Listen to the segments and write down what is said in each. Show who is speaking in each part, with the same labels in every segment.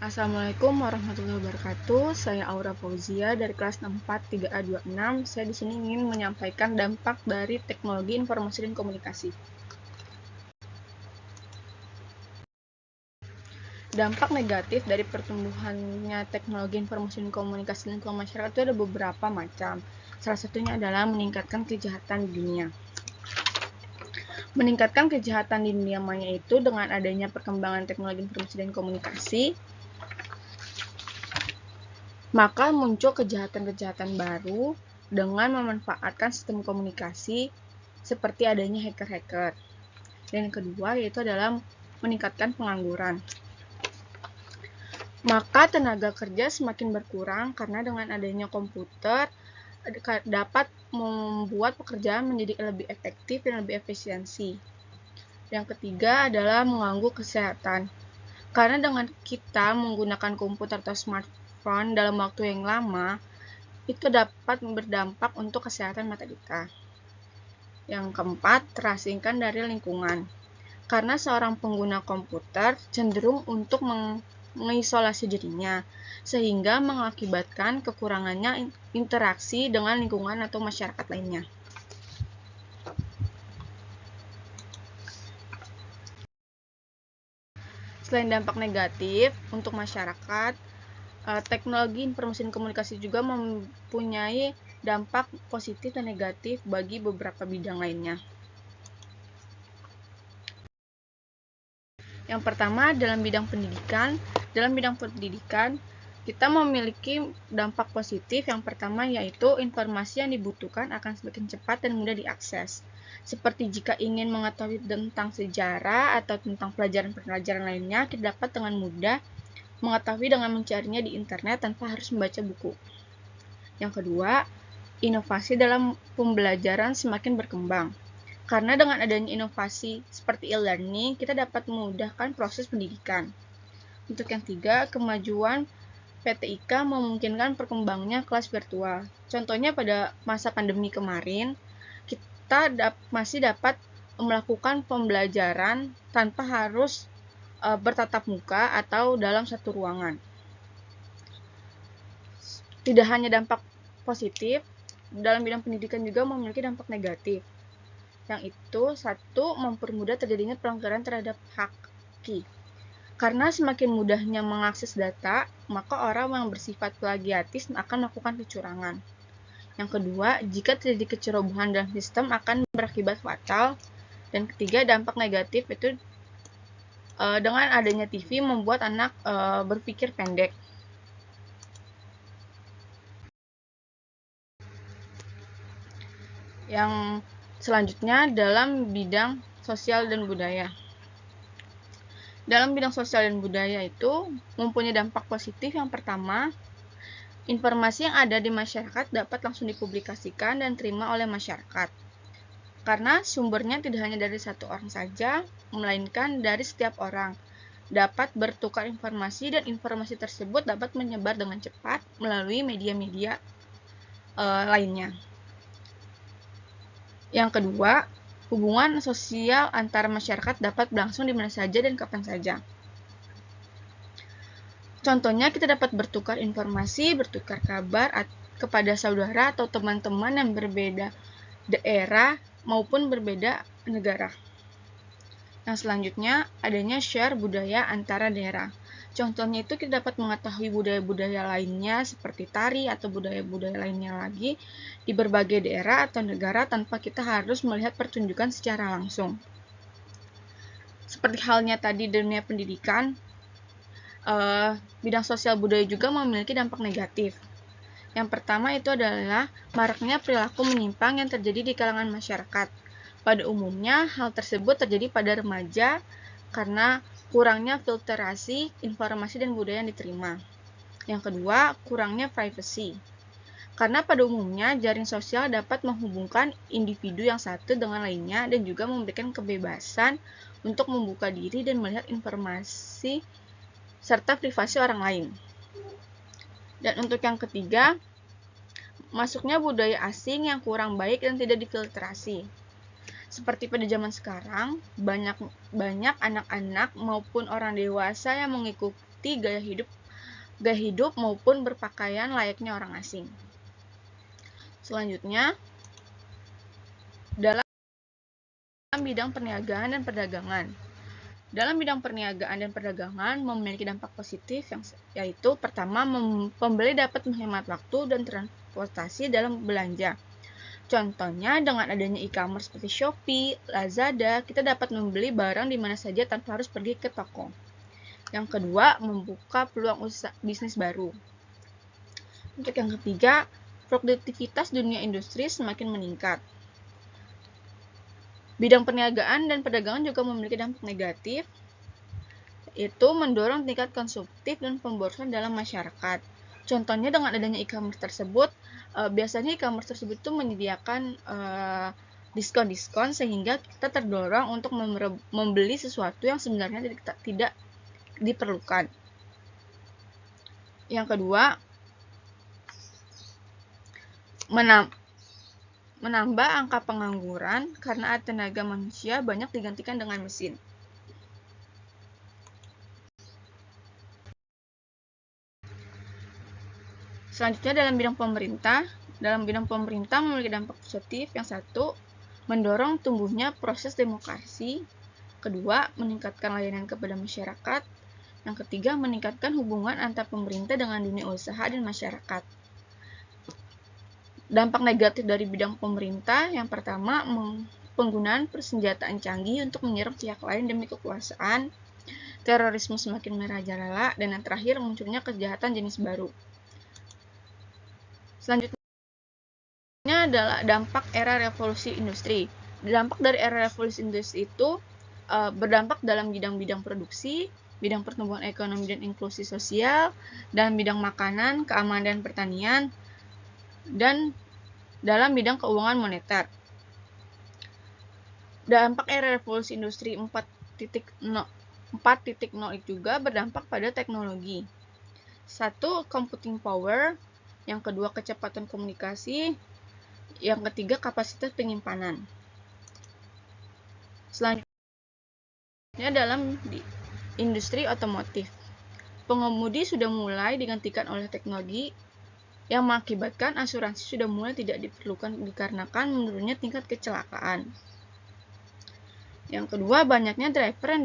Speaker 1: Assalamualaikum warahmatullahi wabarakatuh. Saya Aura Fauzia dari kelas 64 3A26. Saya di sini ingin menyampaikan dampak dari teknologi informasi dan komunikasi. Dampak negatif dari pertumbuhannya teknologi informasi dan komunikasi di lingkungan masyarakat itu ada beberapa macam. Salah satunya adalah meningkatkan kejahatan di dunia. Meningkatkan kejahatan di dunia maya itu dengan adanya perkembangan teknologi informasi dan komunikasi, maka muncul kejahatan-kejahatan baru dengan memanfaatkan sistem komunikasi seperti adanya hacker-hacker. Dan yang kedua yaitu adalah meningkatkan pengangguran. Maka tenaga kerja semakin berkurang karena dengan adanya komputer dapat membuat pekerjaan menjadi lebih efektif dan lebih efisiensi. Yang ketiga adalah mengganggu kesehatan. Karena dengan kita menggunakan komputer atau smartphone dalam waktu yang lama, itu dapat berdampak untuk kesehatan mata kita. Yang keempat, terasingkan dari lingkungan. Karena seorang pengguna komputer cenderung untuk mengisolasi dirinya, sehingga mengakibatkan kekurangannya interaksi dengan lingkungan atau masyarakat lainnya. Selain dampak negatif untuk masyarakat, teknologi informasi dan komunikasi juga mempunyai dampak positif dan negatif bagi beberapa bidang lainnya. Yang pertama, dalam bidang pendidikan. Dalam bidang pendidikan, kita memiliki dampak positif. Yang pertama yaitu informasi yang dibutuhkan akan semakin cepat dan mudah diakses. Seperti jika ingin mengetahui tentang sejarah atau tentang pelajaran-pelajaran lainnya, kita dapat dengan mudah mengetahui dengan mencarinya di internet tanpa harus membaca buku. Yang kedua, inovasi dalam pembelajaran semakin berkembang. Karena dengan adanya inovasi seperti e-learning, kita dapat memudahkan proses pendidikan. Untuk yang tiga, kemajuan PTIK memungkinkan perkembangannya kelas virtual. Contohnya pada masa pandemi kemarin, kita masih dapat melakukan pembelajaran tanpa harus bertatap muka atau dalam satu ruangan. Tidak hanya dampak positif, dalam bidang pendidikan juga memiliki dampak negatif. Yang itu, satu, mempermudah terjadinya pelanggaran terhadap hak haki. Karena semakin mudahnya mengakses data, maka orang yang bersifat plagiatis akan melakukan kecurangan. Yang kedua, jika terjadi kecerobohan dalam sistem akan berakibat fatal. Dan ketiga, dampak negatif itu dengan adanya TV membuat anak berpikir pendek. Yang selanjutnya dalam bidang sosial dan budaya. Dalam bidang sosial dan budaya itu mempunyai dampak positif. Yang pertama, informasi yang ada di masyarakat dapat langsung dipublikasikan dan terima oleh masyarakat. Karena sumbernya tidak hanya dari satu orang saja, melainkan dari setiap orang. Dapat bertukar informasi dan informasi tersebut dapat menyebar dengan cepat melalui media-media lainnya. Yang kedua, hubungan sosial antara masyarakat dapat berlangsung di mana saja dan kapan saja. Contohnya, kita dapat bertukar informasi, bertukar kabar kepada saudara atau teman-teman yang berbeda daerah maupun berbeda negara. Yang selanjutnya, adanya share budaya antara daerah. Contohnya itu kita dapat mengetahui budaya-budaya lainnya seperti tari atau budaya-budaya lainnya lagi di berbagai daerah atau negara tanpa kita harus melihat pertunjukan secara langsung. Seperti halnya tadi di dunia pendidikan, bidang sosial budaya juga memiliki dampak negatif. Yang pertama itu adalah maraknya perilaku menyimpang yang terjadi di kalangan masyarakat. Pada umumnya, hal tersebut terjadi pada remaja karena kurangnya filterasi informasi dan budaya yang diterima. Yang kedua, kurangnya privacy. Karena pada umumnya, jaring sosial dapat menghubungkan individu yang satu dengan lainnya dan juga memberikan kebebasan untuk membuka diri dan melihat informasi serta privasi orang lain. Dan untuk yang ketiga, masuknya budaya asing yang kurang baik dan tidak difiltrasi. Seperti pada zaman sekarang, banyak anak-anak maupun orang dewasa yang seperti gaya hidup maupun berpakaian layaknya orang asing. Selanjutnya, dalam bidang perniagaan dan perdagangan. Dalam bidang perniagaan dan perdagangan memiliki dampak positif yaitu pertama, pembeli dapat menghemat waktu dan transportasi dalam belanja. Contohnya dengan adanya e-commerce seperti Shopee, Lazada, kita dapat membeli barang di mana saja tanpa harus pergi ke toko. Yang kedua, membuka peluang bisnis baru. Untuk yang ketiga, produktivitas dunia industri semakin meningkat. Bidang perniagaan dan perdagangan juga memiliki dampak negatif, yaitu mendorong tingkat konsumtif dan pemborosan dalam masyarakat. Contohnya dengan adanya e-commerce tersebut, biasanya e-commerce tersebut itu menyediakan diskon-diskon sehingga kita terdorong untuk membeli sesuatu yang sebenarnya tidak diperlukan. Yang kedua, menambah angka pengangguran karena tenaga manusia banyak digantikan dengan mesin. Selanjutnya dalam bidang pemerintah memiliki dampak positif. Yang satu, mendorong tumbuhnya proses demokrasi. Kedua, meningkatkan layanan kepada masyarakat. Yang ketiga, meningkatkan hubungan antar pemerintah dengan dunia usaha dan masyarakat. Dampak negatif dari bidang pemerintah, yang pertama, penggunaan persenjataan canggih untuk menyerang pihak lain demi kekuasaan, terorisme semakin merajalela, dan yang terakhir, munculnya kejahatan jenis baru. Selanjutnya adalah dampak era revolusi industri. Dampak dari era revolusi industri itu berdampak dalam bidang-bidang produksi, bidang pertumbuhan ekonomi dan inklusi sosial, dan bidang makanan, keamanan dan pertanian, dan dalam bidang keuangan moneter. Dampak era revolusi industri 4.0 juga berdampak pada teknologi. Satu, computing power. Yang kedua, kecepatan komunikasi. Yang ketiga, kapasitas penyimpanan. Selanjutnya dalam industri otomotif. Pengemudi sudah mulai digantikan oleh teknologi yang mengakibatkan asuransi sudah mulai tidak diperlukan dikarenakan menurunnya tingkat kecelakaan. Yang kedua, banyaknya driver yang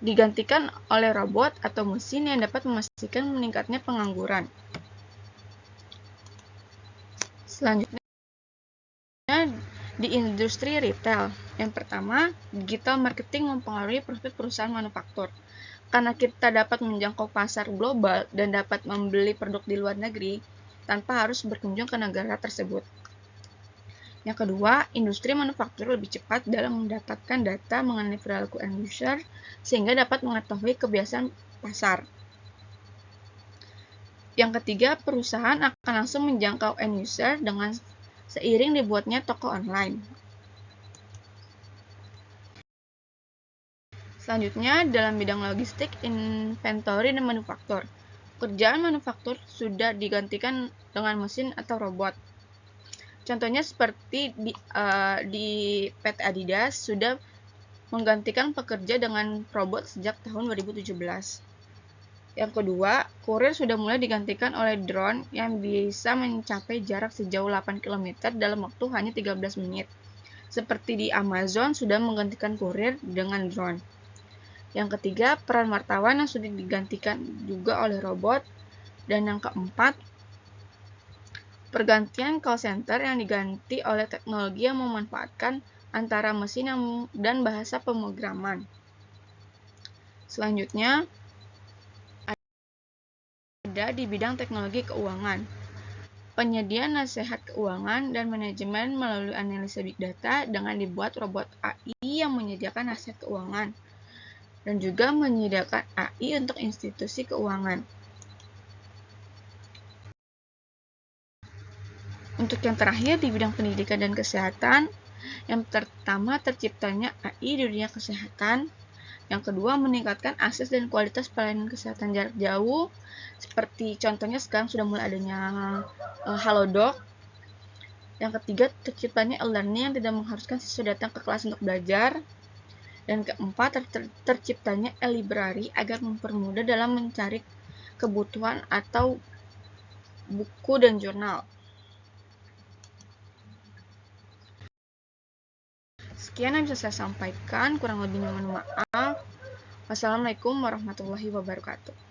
Speaker 1: digantikan oleh robot atau mesin yang dapat memastikan meningkatnya pengangguran. Selanjutnya, di industri retail. Yang pertama, digital marketing mempengaruhi prospek perusahaan manufaktur. Karena kita dapat menjangkau pasar global dan dapat membeli produk di luar negeri tanpa harus berkunjung ke negara tersebut. Yang kedua, industri manufaktur lebih cepat dalam mendapatkan data mengenai perilaku end user sehingga dapat mengetahui kebiasaan pasar. Yang ketiga, perusahaan akan langsung menjangkau end user dengan seiring dibuatnya toko online. Selanjutnya, dalam bidang logistik, inventory, dan manufaktur. Kerjaan manufaktur sudah digantikan dengan mesin atau robot. Contohnya seperti di PT Adidas sudah menggantikan pekerja dengan robot sejak tahun 2017. Yang kedua, kurir sudah mulai digantikan oleh drone yang bisa mencapai jarak sejauh 8 km dalam waktu hanya 13 menit. Seperti di Amazon sudah menggantikan kurir dengan drone. Yang ketiga, peran wartawan yang sudah digantikan juga oleh robot. Dan yang keempat, pergantian call center yang diganti oleh teknologi yang memanfaatkan antara mesin dan bahasa pemrograman. Selanjutnya, ada di bidang teknologi keuangan. Penyediaan nasihat keuangan dan manajemen melalui analisa big data dengan dibuat robot AI yang menyediakan nasihat keuangan. Dan juga menyediakan AI untuk institusi keuangan. Untuk yang terakhir di bidang pendidikan dan kesehatan, yang pertama terciptanya AI di dunia kesehatan, yang kedua meningkatkan akses dan kualitas pelayanan kesehatan jarak jauh, seperti contohnya sekarang sudah mulai adanya Halodoc. Yang ketiga terciptanya e-learning yang tidak mengharuskan siswa datang ke kelas untuk belajar. Dan keempat, terciptanya e-library agar mempermudah dalam mencari kebutuhan atau buku dan jurnal. Sekian yang bisa saya sampaikan, kurang lebihnya mohon maaf. Wassalamualaikum warahmatullahi wabarakatuh.